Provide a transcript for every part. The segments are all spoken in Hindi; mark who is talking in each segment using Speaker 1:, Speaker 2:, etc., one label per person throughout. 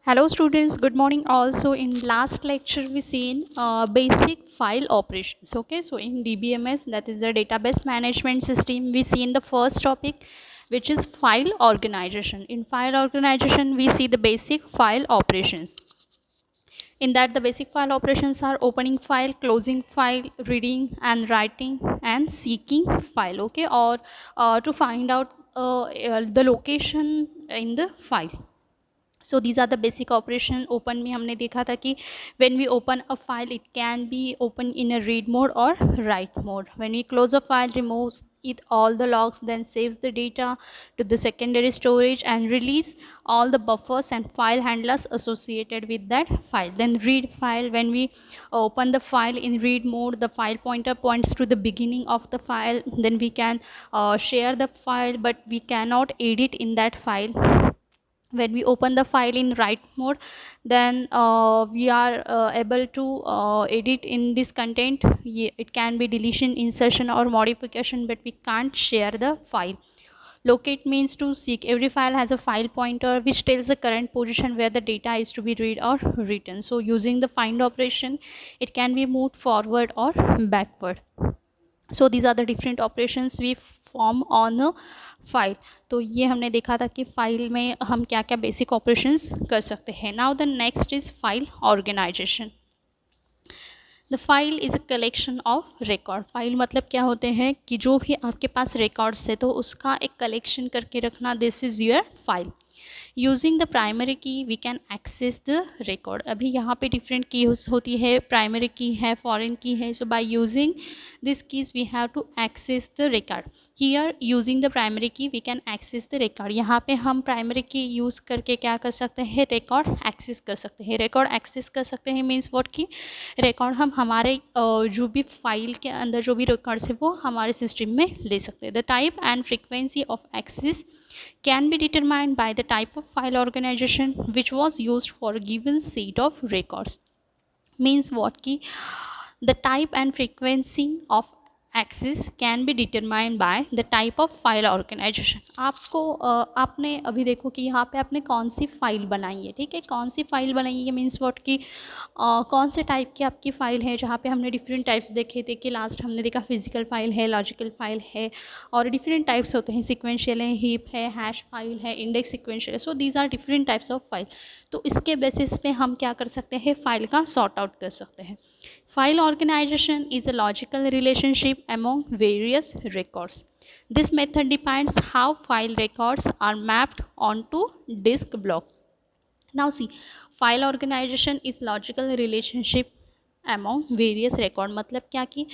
Speaker 1: Hello students, good morning. Also in last lecture we seen basic file operations. Okay, so in DBMS, that is the database management system, we seen the first topic, which is file organization. In file organization we see the basic file operations. In that the basic file operations are opening file, closing file, reading and writing and seeking file. Okay, or to find out the location in the file. So these are the basic operation. open में हमने देखा था कि when we open a file it can be open in a read mode or write mode. When we close a file, removes it all the logs, then saves the data to the secondary storage and release all the buffers and file handlers associated with that file. Then read file, when we open the file in read mode, the file pointer points to the beginning of the file. Then we can share the file, but we cannot edit in that file. When we open the file in write mode, then we are able to edit in this content. It can be deletion, insertion or modification, but we can't share the file. Locate means to seek. Every file has a file pointer which tells the current position where the data is to be read or written. So using the find operation, it can be moved forward or backward. So these are the different operations we form on file. तो ये हमने देखा था कि फाइल में हम क्या क्या बेसिक ऑपरेशंस कर सकते हैं. Now the next is file organization. The file is a collection of record. File मतलब क्या होते हैं कि जो भी आपके पास रिकॉर्ड्स है तो उसका एक कलेक्शन करके रखना. This is your file. Using the primary key we can access the record. अभी यहाँ पे डिफरेंट की होती है, प्राइमरी की है, फॉरेन की है. So by using this keys we have to access the record. Here using the primary key we can access the record. यहाँ पे हम प्राइमरी की यूज़ करके क्या कर सकते हैं, रिकॉर्ड एक्सेस कर सकते हैं. रिकॉर्ड एक्सेस कर सकते हैं मीन्स व्हाट की रिकॉर्ड हम हमारे जो भी फाइल के अंदर जो भी रिकॉर्ड्स है वो हमारे सिस्टम में ले सकते हैं. The type and frequency of access can be determined by the type of file organization which was used for a given set of records. Means what ki the type and frequency of access can be determined by the type of file organization. आपको आपने अभी देखो कि यहाँ पे आपने कौन सी फाइल बनाई है. ठीक है, कौन सी फाइल बनाई है मीन्स व्हाट की कौन से टाइप की आपकी फ़ाइल है. जहाँ पे हमने डिफरेंट टाइप्स देखे थे कि लास्ट हमने देखा फिजिकल फाइल है, लॉजिकल फाइल है और डिफरेंट टाइप्स होते हैं. सिक्वेंशियल है, हीप है, हैश फाइल है, इंडेक्स सिक्वेंशियल है. So these are different types of file. तो इसके बेसिस पे हम क्या कर सकते हैं, फाइल का सॉर्ट आउट कर सकते हैं. File organization is a logical relationship among various records. This method defines how file records are mapped onto disk block. Now see, file organization is logical relationship among various record. मतलब क्या कि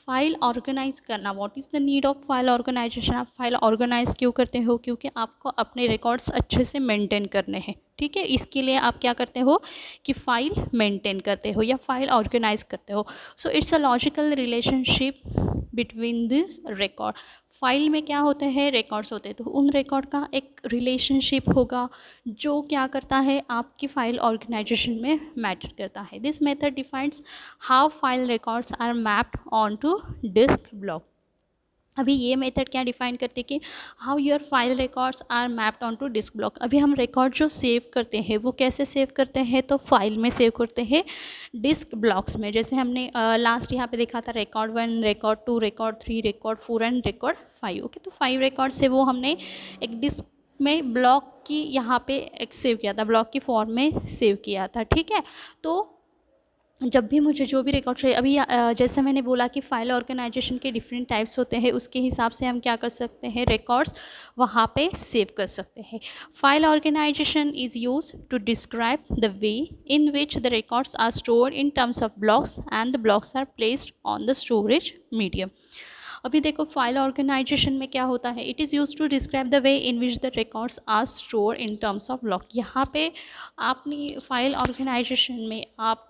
Speaker 1: फाइल ऑर्गेनाइज करना. What is the need of file organization. आप फाइल ऑर्गेनाइज क्यों करते हो, क्योंकि आपको अपने रिकॉर्ड्स अच्छे से मेंटेन करने हैं. ठीक है, इसके लिए आप क्या करते हो कि फाइल मेंटेन करते हो या फाइल ऑर्गेनाइज करते हो. सो it's a logical relationship between this record. File में क्या होते हैं, रिकॉर्ड्स होते हैं, तो उन रिकॉर्ड का एक रिलेशनशिप होगा जो क्या करता है आपकी फ़ाइल ऑर्गेनाइजेशन में मैटर करता है. This method defines how file records are mapped on to disk block. अभी ये मेथड क्या डिफाइन करते हैं कि how your file records are mapped on to disk block. अभी हम रिकॉर्ड जो सेव करते हैं वो कैसे सेव करते हैं, तो फाइल में सेव करते हैं डिस्क ब्लॉक्स में. जैसे हमने लास्ट यहाँ पे देखा था record 1, record 2, record 3, record 4 and record 5. Okay, तो 5 रिकॉर्ड्स है वो हमने एक डिस्क में ब्लॉक की यहाँ पे एक सेव किया था, ब्लॉक की फॉर्म में सेव किया था. ठीक है, तो जब भी मुझे जो भी रिकॉर्ड चाहिए, अभी जैसे मैंने बोला कि फ़ाइल ऑर्गेनाइजेशन के डिफरेंट टाइप्स होते हैं, उसके हिसाब से हम क्या कर सकते हैं, रिकॉर्ड्स वहाँ पे सेव कर सकते हैं. File organization is use to describe the way in which the records are stored in terms of blocks and the blocks are placed on the storage medium. अभी देखो फाइल ऑर्गेनाइजेशन में क्या होता है, it is use to describe the way in which the records are store in terms of block. यहाँ पे आपने फाइल ऑर्गेनाइजेशन में आप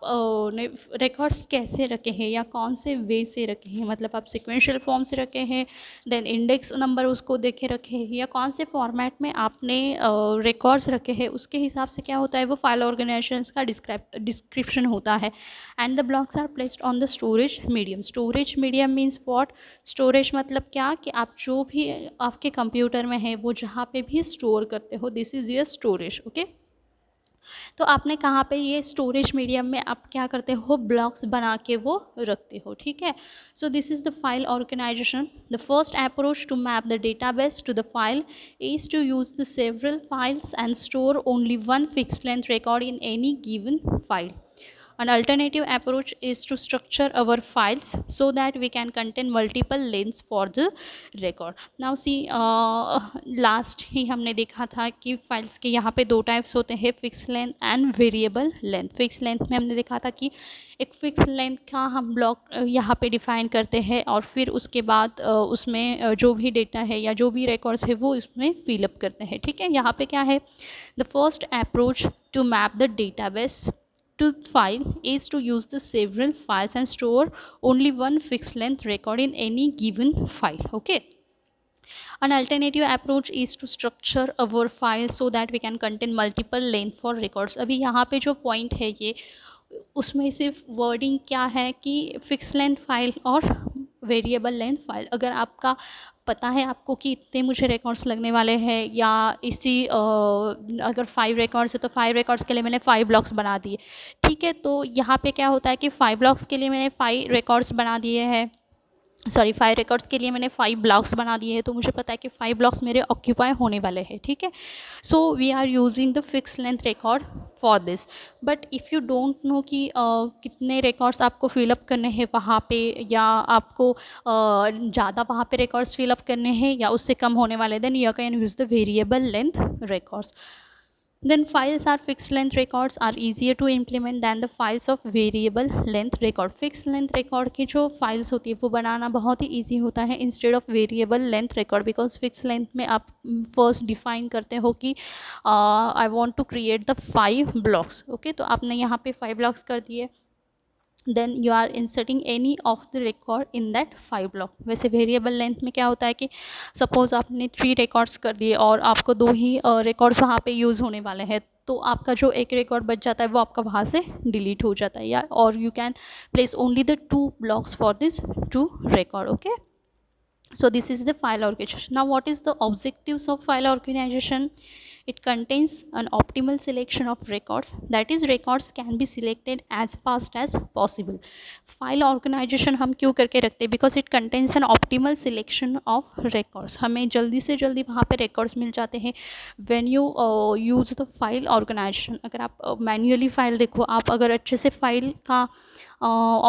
Speaker 1: ने रिकॉर्ड्स कैसे रखे हैं या कौन से वे से रखे हैं, मतलब आप सिक्वेंशियल फॉर्म से रखे हैं, देन इंडेक्स नंबर उसको देखे रखे हैं, या कौन से फॉर्मेट में आपने रिकॉर्ड्स रखे हैं, उसके हिसाब से क्या होता है वो फाइल ऑर्गेनाइजेशन का डिस्क्रिप्शन होता है. And the blocks are placed on the storage medium. Storage medium means what, storage मतलब क्या कि आप जो भी आपके कंप्यूटर में है वो जहाँ पे भी स्टोर करते हो, this is your storage. Okay, तो आपने कहाँ पे ये स्टोरेज मीडियम में आप क्या करते हो, ब्लॉक्स बना के वो रखते हो, ठीक है। So this is the file organization. The first approach to map the database to the file is to use the several files and store only one fixed length record in any given file. An alternative approach is to structure our files so that we can contain multiple lengths for the record. Now see, last ही हमने देखा था कि फाइल्स के यहाँ पे दो टाइप्स होते हैं, fix length and variable length. Fix length में हमने देखा था कि एक फिक्स लेंथ का हम ब्लॉक यहाँ पे डिफाइन करते हैं और फिर उसके बाद उसमें जो भी डेटा है या जो भी रिकॉर्ड्स है वो इसमें फिलअप करते हैं, ठीक है। यहाँ पे क्या है, the first approach to map the database to file is to use the several files and store only one fixed length record in any given file. Okay, an alternative approach is to structure our file so that we can contain multiple length for records. अभी यहाँ पे जो point है ये, उसमें सिर्फ वर्डिंग क्या है कि फिक्स लेंथ फाइल और वेरिएबल लेंथ फाइल। अगर आपका पता है आपको कि इतने मुझे रिकॉर्ड्स लगने वाले हैं, या इसी अगर 5 रिकॉर्ड्स है तो 5 रिकॉर्ड्स के लिए मैंने 5 ब्लॉक्स बना दिए, ठीक है। तो यहाँ पे क्या होता है कि 5 ब्लॉक्स के लिए मैंने 5 रिकॉर्ड्स बना दिए हैं, सॉरी 5 रिकॉर्ड्स के लिए मैंने 5 ब्लॉक्स बना दिए हैं, तो मुझे पता है कि 5 ब्लॉक्स मेरे ऑक्यूपाई होने वाले हैं, ठीक है। So we are using the fix length record for this. But if you don't know कि कितने रिकॉर्ड्स आपको फिलअप करने हैं वहाँ पे, या आपको ज़्यादा वहाँ पे रिकॉर्ड्स फिलअप करने हैं या उससे कम होने वाले, then you can use the variable length records. Then files are fixed length records are easier to implement than the files of variable length record. Fixed length record की जो files होती है वो बनाना बहुत ही easy होता है instead of variable length record, because fixed length में आप first define करते हो कि I want to create the 5 blocks. Okay, तो आपने यहाँ पे 5 blocks कर दिए, then you are inserting any of the record in that 5 block. वैसे वेरिएबल लेंथ में क्या होता है कि सपोज आपने 3 रिकॉर्ड्स कर दिए और आपको 2 ही रिकॉर्ड्स वहाँ पे यूज़ होने वाले हैं, तो आपका जो एक रिकॉर्ड बच जाता है वो आपका वहाँ से डिलीट हो जाता है, या और you can place only the 2 blocks for this 2 record. Okay, so this is the file organization. Now what is the objectives of file organization? It contains an optimal selection of records, that is records can be selected as fast as possible. File organization हम क्यों करके रखते हैं, because it contains an optimal selection of records. हमें जल्दी से जल्दी वहाँ पे records मिल जाते हैं when you use the file organization. अगर आप manually file देखो, आप अगर अच्छे से file का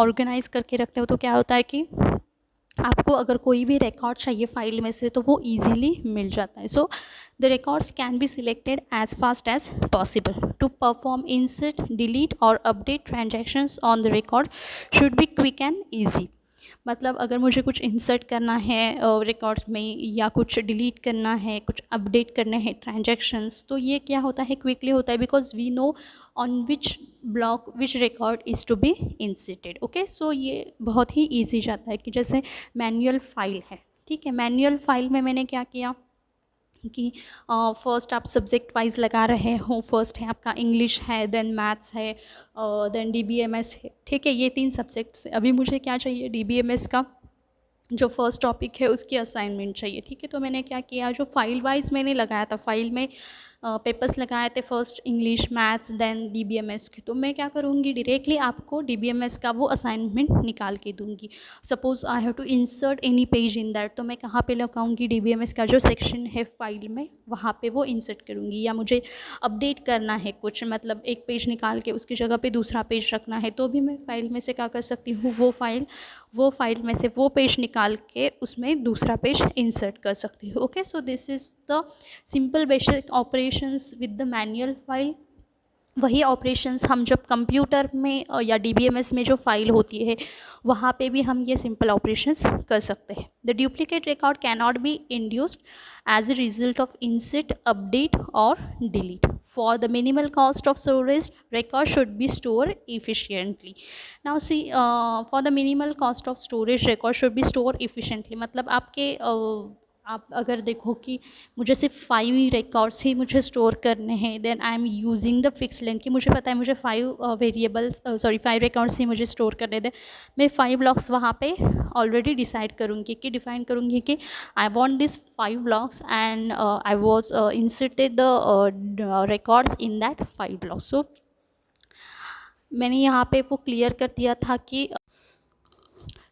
Speaker 1: organize करके रखते हो तो क्या होता है कि आपको अगर कोई भी रिकॉर्ड चाहिए फाइल में से तो वो इजीली मिल जाता है. So the records can be selected as fast as possible. To perform insert, delete और update transactions on the record should be quick and easy. मतलब अगर मुझे कुछ इंसर्ट करना है रिकॉर्ड में, या कुछ डिलीट करना है, कुछ अपडेट करने हैं ट्रांजैक्शंस, तो ये क्या होता है, क्विकली होता है, because we know on which block which record is to be inserted. Okay, so ये बहुत ही ईजी जाता है. कि जैसे मैनुअल फाइल है, ठीक है, मैनुअल फाइल में मैंने क्या किया कि फर्स्ट आप सब्जेक्ट वाइज लगा रहे हो. फर्स्ट है आपका इंग्लिश है, देन मैथ्स है, देन DBMS है, ठीक है, ये 3 सब्जेक्ट्स है. अभी मुझे क्या चाहिए, DBMS का जो फर्स्ट टॉपिक है उसकी असाइनमेंट चाहिए, ठीक है. तो मैंने क्या किया, जो फाइल वाइज मैंने लगाया था, फाइल में पेपर्स लगाए थे, first English, maths, then DBMS के, तो मैं क्या करूँगी, डायरेक्टली आपको DBMS का वो असाइनमेंट निकाल के दूँगी. Suppose I have to insert any page in that, तो मैं कहाँ पे लगाऊँगी, DBMS का जो सेक्शन है फाइल में वहाँ पे वो इंसर्ट करूँगी. या मुझे अपडेट करना है कुछ, मतलब एक पेज निकाल के उसकी जगह पे दूसरा पेज रखना है, तो भी मैं फाइल में से क्या कर सकती हूँ, वो फाइल में से वो पेज निकाल के उसमें दूसरा पेज इंसर्ट कर सकती हूँ. Okay, so this is the simple basic operations with the manual file. वही ऑपरेशंस हम जब कंप्यूटर में या DBMS में जो फाइल होती है वहाँ पे भी हम ये सिंपल ऑपरेशंस कर सकते हैं. The duplicate record can not be induced as a result of insert, update और delete. For the minimal cost of storage, record should be stored efficiently. Now see, for the minimal cost of storage, record should be stored efficiently. मतलब आपके आप अगर देखो कि मुझे सिर्फ 5 ही रिकॉर्ड्स ही मुझे स्टोर करने हैं, then I am using the fix length कि मुझे पता है मुझे 5 वेरिएबल्स 5 रिकॉर्ड्स ही मुझे स्टोर करने दें। मैं 5 ब्लॉक्स वहाँ पे ऑलरेडी डिफाइन करूँगी कि I want this 5 blocks and I was inserted the records in that 5 blocks. So मैंने यहाँ पे वो क्लियर कर दिया था कि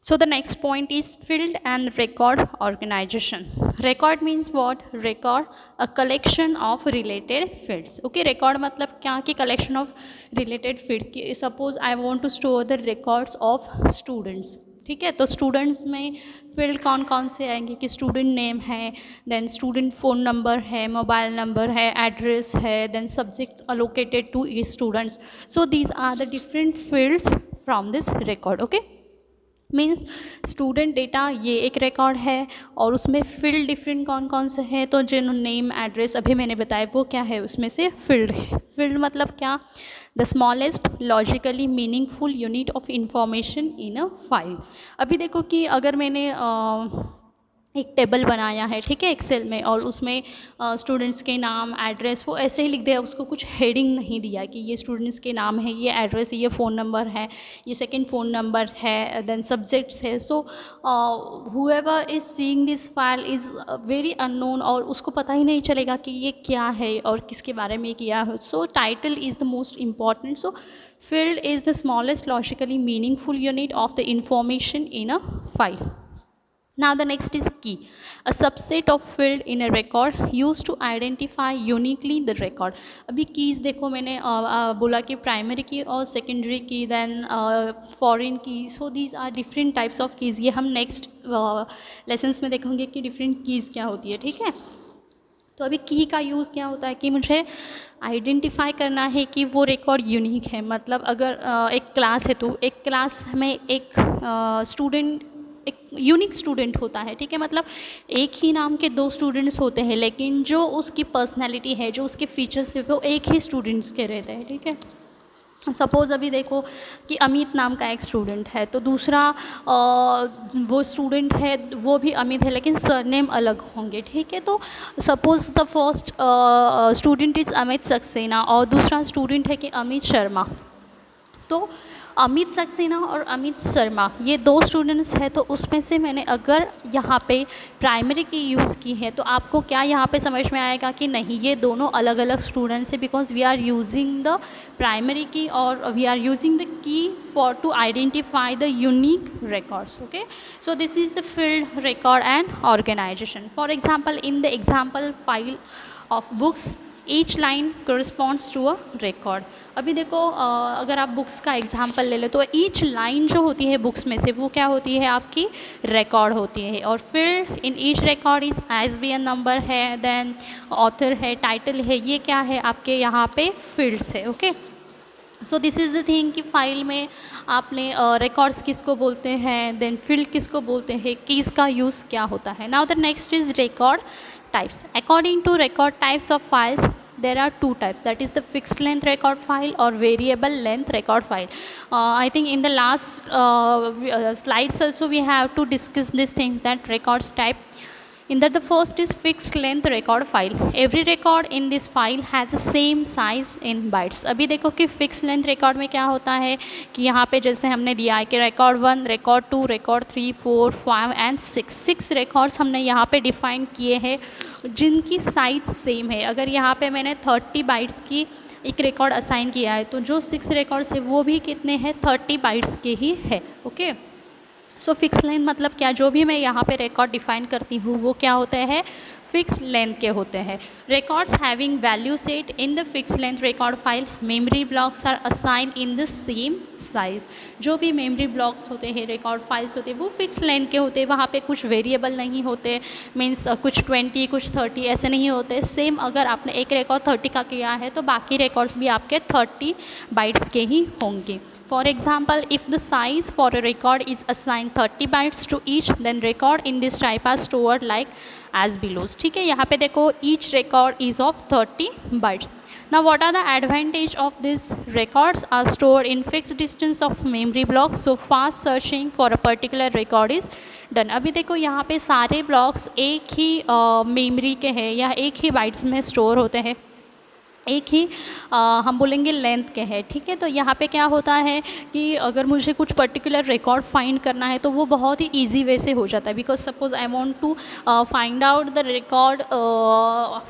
Speaker 1: so the next point is field and record organization. Record means what? Record a collection of related fields. Okay, record मतलब क्या कि collection of related field कि suppose I want to store the records of students. ठीक है, तो स्टूडेंट्स में फील्ड कौन कौन से आएंगे कि स्टूडेंट नेम है, देन स्टूडेंट फ़ोन नंबर है, मोबाइल नंबर है, एड्रेस है, then subject allocated to each students. So these are the different fields from this record. Okay, means student data ये एक रिकॉर्ड है और उसमें फील्ड डिफरेंट कौन कौन से हैं. तो जिन नेम एड्रेस अभी मैंने बताया वो क्या है, उसमें से फील्ड है. फील्ड मतलब क्या? The smallest logically meaningful unit of information in a file. अभी देखो कि अगर मैंने एक टेबल बनाया है, ठीक है, एक्सेल में, और उसमें स्टूडेंट्स के नाम एड्रेस वो ऐसे ही लिख दिया, उसको कुछ हेडिंग नहीं दिया कि ये स्टूडेंट्स के नाम है, ये एड्रेस है, ये फ़ोन नंबर है, ये सेकंड फ़ोन नंबर है, देन सब्जेक्ट्स है. So whoever is seeing this file is very unknown और उसको पता ही नहीं चलेगा कि ये क्या है और किसके बारे में किया है. सो title is the most important. So field is the smallest logically meaningful unit of the information in a file. Now the next is key, a subset of field in a record used to identify uniquely the record. अभी कीज़ देखो मैंने बोला कि प्राइमरी की और सेकेंडरी की, then foreign key. So these are different types of keys. ये हम नेक्स्ट लेसन्स में देखेंगे कि डिफरेंट कीज़ क्या होती है. ठीक है, तो अभी की का यूज़ क्या होता है कि मुझे आइडेंटिफाई करना है कि वो रिकॉर्ड यूनिक है. मतलब अगर एक क्लास है तो एक क्लास में एक स्टूडेंट एक यूनिक स्टूडेंट होता है. ठीक है, मतलब एक ही नाम के 2 स्टूडेंट्स होते हैं लेकिन जो उसकी पर्सनैलिटी है, जो उसके फीचर्स है, वो एक ही स्टूडेंट्स के रहते हैं. ठीक है, सपोज़ अभी देखो कि अमित नाम का एक स्टूडेंट है तो दूसरा वो स्टूडेंट है वो भी अमित है लेकिन सरनेम अलग होंगे. ठीक है, तो suppose the first student is Amit Saxena और दूसरा स्टूडेंट है कि अमित शर्मा. तो अमित सक्सेना और अमित शर्मा ये 2 स्टूडेंट्स हैं. तो उसमें से मैंने अगर यहाँ पे प्राइमरी की यूज़ की है तो आपको क्या यहाँ पे समझ में आएगा कि नहीं ये दोनों अलग अलग स्टूडेंट्स हैं, because we are using the primary key और we are using the key for to identify the unique records. Okay, so this is the field, record and organization. For example, in the example file of books, each line corresponds to a record. अभी देखो अगर आप बुक्स का एग्जाम्पल ले लो तो ईच लाइन जो होती है बुक्स में से वो क्या होती है, आपकी रिकॉर्ड होती है. और फिर in each record is ISBN number है, देन ऑथर है, टाइटल है, ये क्या है आपके यहाँ पे फील्ड्स है. Okay, so this is the thing कि फाइल में आपने रिकॉर्ड्स किसको बोलते हैं, देन फील्ड किसको बोलते हैं, कीज़ का यूज़ क्या होता है. Now the next is record types. According to record types of files there are 2 types, that is the fixed length record file or variable length record file. I think in the last slides also we have to discuss this thing, that records type. In that the first is fixed length record file. Every record in this file has the same size in bytes. अभी देखो कि fixed length record में क्या होता है कि यहाँ पे जैसे हमने दिया है कि record 1, record 2, record 3, 4, 5 and 6 records हमने यहाँ पे डिफाइन किए हैं जिनकी साइज सेम है. अगर यहाँ पे मैंने 30 बाइट्स की एक रिकॉर्ड असाइन किया है तो जो 6 रिकॉर्ड्स है वो भी कितने हैं, 30 बाइट्स के ही है. ओके, सो फिक्स लेंथ मतलब क्या, जो भी मैं यहाँ पे रिकॉर्ड डिफाइन करती हूँ वो क्या होते हैं, फिक्स लेंथ के होते हैं. Records having value set in the fix length record file, memory blocks are assign in the same size. जो भी मेमोरी ब्लॉक्स होते हैं, रिकॉर्ड फाइल्स होते हैं, वो फिक्स लेंथ के होते हैं. वहाँ पे कुछ वेरिएबल नहीं होते, मीन्स कुछ 20 कुछ 30 ऐसे नहीं होते. सेम अगर आपने एक रिकॉर्ड 30 का किया है तो बाकी रिकॉर्ड्स भी आपके 30 बाइट्स के ही होंगे. For example, if the size for a record is assign 30 bytes to each, then record in this type are stored like as belows. ठीक है, यहाँ पे देखो each record is of 30 bytes. Now what are the advantage of this? Records are stored in fixed distance of memory blocks, so fast searching for a particular record is done. अभी देखो यहाँ पे सारे ब्लॉक्स एक ही मेमोरी के हैं या एक ही बाइट्स में स्टोर होते हैं, एक ही हम बोलेंगे लेंथ के हैं, ठीक है। तो यहाँ पे क्या होता है कि अगर मुझे कुछ पर्टिकुलर रिकॉर्ड फाइंड करना है तो वो बहुत ही इजी वे से हो जाता है, because suppose I want to find out the record,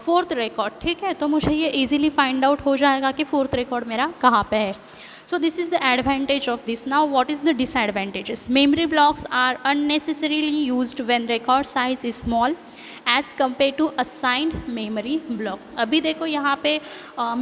Speaker 1: fourth record, ठीक है, तो मुझे ये इजीली फाइंड आउट हो जाएगा कि फोर्थ रिकॉर्ड मेरा कहाँ पे है। So this is the advantage of this. Now what is the disadvantages? Memory blocks are unnecessarily used when record size is small as compared to assigned memory block. अभी देखो यहाँ पे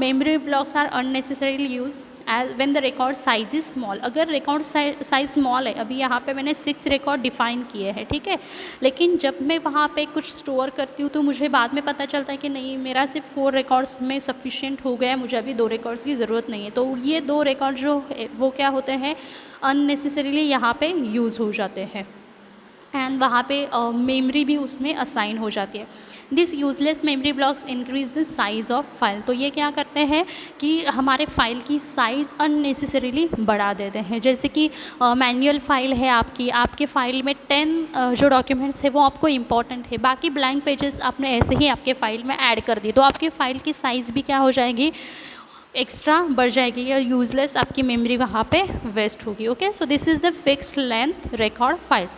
Speaker 1: memory blocks are unnecessarily used as when the record size is small. अगर record size small है, अभी यहाँ पे मैंने 6 रिकॉर्ड डिफाइन किए हैं, ठीक है, लेकिन जब मैं वहाँ पे कुछ स्टोर करती हूँ तो मुझे बाद में पता चलता है कि नहीं, मेरा सिर्फ 4 रिकॉर्ड्स में सफिशिएंट हो गया है, मुझे अभी 2 रिकॉर्ड्स की ज़रूरत नहीं है। तो ये 2 रिकॉर्ड जो है वो क्या होते हैं, अननेसेसरीली यहाँ पे यूज़ हो जाते हैं एंड वहाँ पे मेमोरी भी उसमें असाइन हो जाती है। This useless memory blocks increase the size of file. तो ये क्या करते हैं कि हमारे फाइल की साइज़ अननेसेसरीली बढ़ा देते हैं। जैसे कि मैनुअल फाइल है आपकी, आपके फाइल में 10 जो डॉक्यूमेंट्स है वो आपको इंपॉर्टेंट है, बाकी ब्लैंक पेजेस आपने ऐसे ही आपके फाइल में ऐड कर दी, तो आपकी फ़ाइल की साइज़ भी क्या हो जाएगी, एक्स्ट्रा बढ़ जाएगी या यूजलेस आपकी मेमोरी वहाँ पे वेस्ट होगी। Okay, so this is the fixed length record file.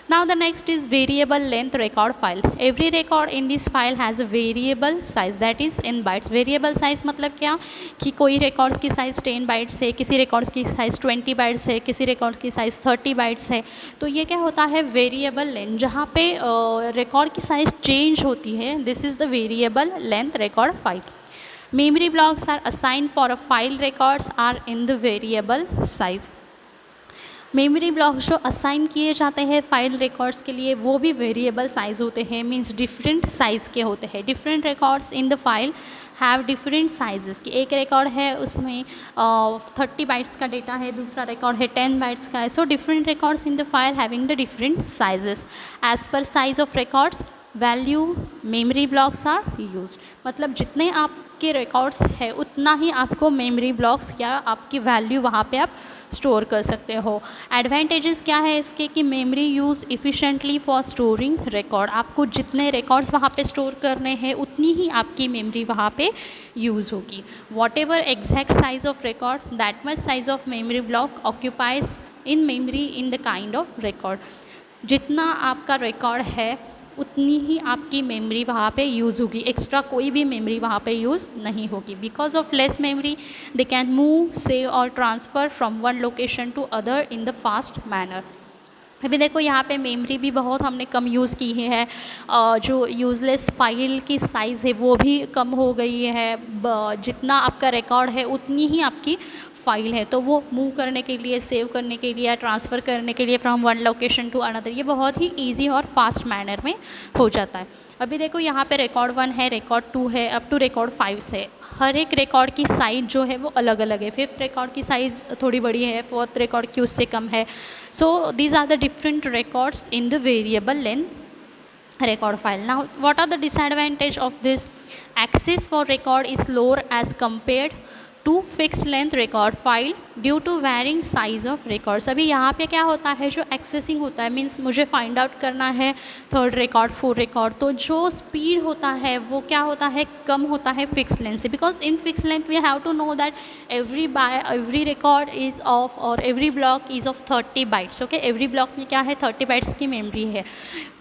Speaker 1: Now the next is variable length record file. Every record in this file has a variable size that is in bytes. Variable size मतलब क्या कि कोई रिकॉर्ड्स की साइज़ 10 बाइट्स है, किसी रिकॉर्ड्स की साइज़ 20 बाइट्स है, किसी रिकॉर्ड की साइज़ 30 बाइट्स है। तो ये क्या होता है, वेरिएबल लेंथ, जहाँ पे रिकॉर्ड की साइज़ चेंज होती है, this is the variable length record file. Memory blocks are assigned for a file records are in the variable size. Memory blocks जो असाइन किए जाते हैं फाइल रिकॉर्ड्स के लिए वो भी वेरिएबल साइज़ होते हैं, मींस डिफरेंट साइज़ के होते हैं। Different records in the file have different sizes. कि एक रिकॉर्ड है उसमें 30 बाइट्स का डेटा है, दूसरा रिकॉर्ड है 10 बाइट्स का है। So different records in the file having the different sizes as per size of records value memory blocks are used. मतलब जितने आपके रिकॉर्ड्स है उतना ही आपको मेमोरी ब्लॉक्स या आपकी वैल्यू वहाँ पे आप स्टोर कर सकते हो। एडवांटेजेस क्या है इसके कि memory use efficiently for storing record. आपको जितने रिकॉर्ड्स वहाँ पे स्टोर करने हैं उतनी ही आपकी मेमोरी वहाँ पे यूज़ होगी। What ever exact size of record that much size of memory block occupies in memory in the kind of record. जितना आपका रिकॉर्ड है उतनी ही आपकी मेमोरी वहाँ पे यूज़ होगी, एक्स्ट्रा कोई भी मेमोरी वहाँ पे यूज़ नहीं होगी। Because of less memory they can move, save और transfer from one location to other in the fast manner. अभी देखो यहाँ पे मेमोरी भी बहुत हमने कम यूज़ की है, जो यूज़लेस फाइल की साइज़ है वो भी कम हो गई है। जितना आपका रिकॉर्ड है उतनी ही आपकी फाइल है, तो वो मूव करने के लिए, सेव करने के लिए या ट्रांसफ़र करने के लिए from one location to another ये बहुत ही ईजी और फास्ट मैनर में हो जाता है। अभी देखो यहाँ पे रिकॉर्ड 1 है, रिकॉर्ड 2 है, अप टू रिकॉर्ड 5 है। हर एक रिकॉर्ड की साइज़ जो है वो अलग अलग है। 5th रिकॉर्ड की साइज़ थोड़ी बड़ी है, 4th रिकॉर्ड की उससे कम है। So these are the different records in the variable length record file. Now what are the disadvantage of this? Access for record is lower as compared to fixed length record file due to varying size of records. अभी यहाँ पे क्या होता है, जो एक्सेसिंग होता है, मीन्स मुझे फाइंड आउट करना है 3rd रिकॉर्ड 4th रिकॉर्ड, तो जो स्पीड होता है वो क्या होता है, कम होता है फिक्स लेंथ से। Because in fix length we have to know that every record is of और every block is of 30 bytes. Okay, every block में क्या है, 30 बाइट्स की मेमोरी है।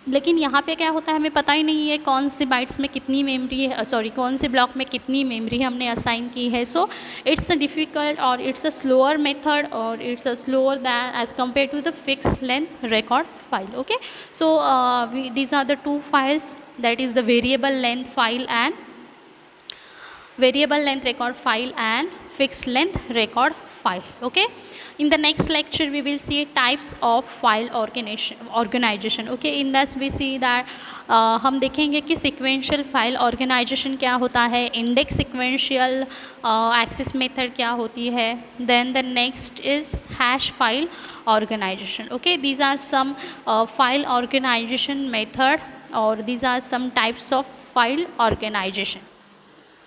Speaker 1: लेकिन यहाँ पे क्या होता है, हमें पता ही नहीं है कौन से बाइट्स में कितनी मेमोरी है, सॉरी कौन से ब्लॉक में कितनी मेमोरी हमने असाइन की है। सो इट्स अ डिफ़िकल्ट और इट्स अ स्लोअर मेथड और it's a slower than as compare to the fixed length record file. Okay, so these are the two files, that is the variable length file and variable length record file and fixed length record file. Okay, in the next lecture we will see types of file organization. Okay, in this we see that हम देखेंगे कि sequential file organization क्या होता है, index sequential access method क्या होती है, then the next is hash file organization. Okay, these are some file organization method or these are some types of file organization.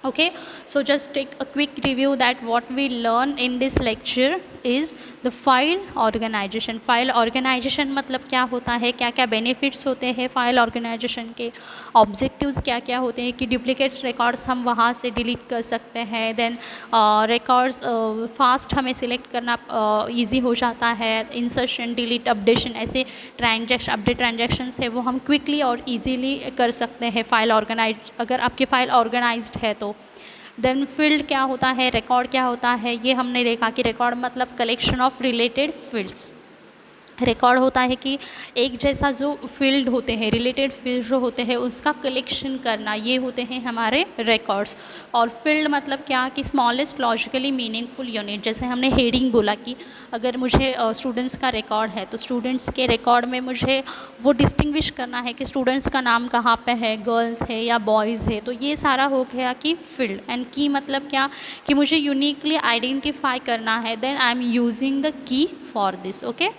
Speaker 1: Okay, so just take a quick review that what we learn in this lecture is the file organization. File organization मतलब क्या होता है, क्या क्या बेनिफिट्स होते हैं फाइल ऑर्गेनाइजेशन के, ऑब्जेक्टिव्स क्या क्या होते हैं कि डुप्लीकेट रिकॉर्ड्स हम वहाँ से डिलीट कर सकते हैं, देन रिकॉर्ड्स फास्ट हमें सिलेक्ट करना इजी हो जाता है, इंसर्शन डिलीट अपडेशन ऐसे ट्रांजेक्शन अपडेट ट्रांजेक्शन्स है वो हम क्विकली और इजीली कर सकते हैं फाइल ऑर्गेनाइज, अगर आपकी फ़ाइल ऑर्गेनाइज्ड है तो। देन फील्ड क्या होता है, रिकॉर्ड क्या होता है, ये हमने देखा कि रिकॉर्ड मतलब collection of related fields. Record होता है कि एक जैसा जो फील्ड होते हैं, रिलेटेड फील्ड जो होते हैं उसका कलेक्शन करना, ये होते हैं हमारे रिकॉर्ड्स। और फील्ड मतलब क्या कि स्मॉलेस्ट लॉजिकली मीनिंगफुल यूनिट, जैसे हमने हेडिंग बोला कि अगर मुझे स्टूडेंट्स का रिकॉर्ड है तो स्टूडेंट्स के रिकॉर्ड में मुझे वो डिस्टिंग्विश करना है कि स्टूडेंट्स का नाम कहाँ पे है, गर्ल्स है या बॉयज़ है, तो ये सारा हो गया कि फील्ड। एंड की मतलब क्या कि मुझे यूनिकली आइडेंटिफाई करना है, then I am using the key for this. Okay,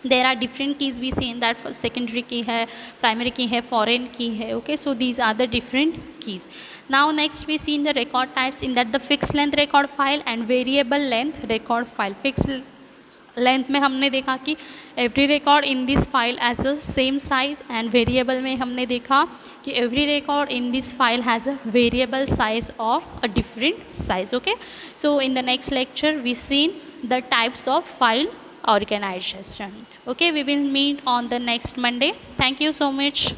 Speaker 1: there are different keys we see in that, secondary key है, primary key है, foreign key है। okay, so these are the different keys. Now next we see in the record types, in that the fixed length record file and variable length record file. fixed length में हमने देखा कि every record in this file as a same size, and variable में हमने देखा कि every record in this file has a variable size और a different size. Okay, so in the next lecture we seen the types of file organization. Okay, we will meet on the next Monday. Thank you so much.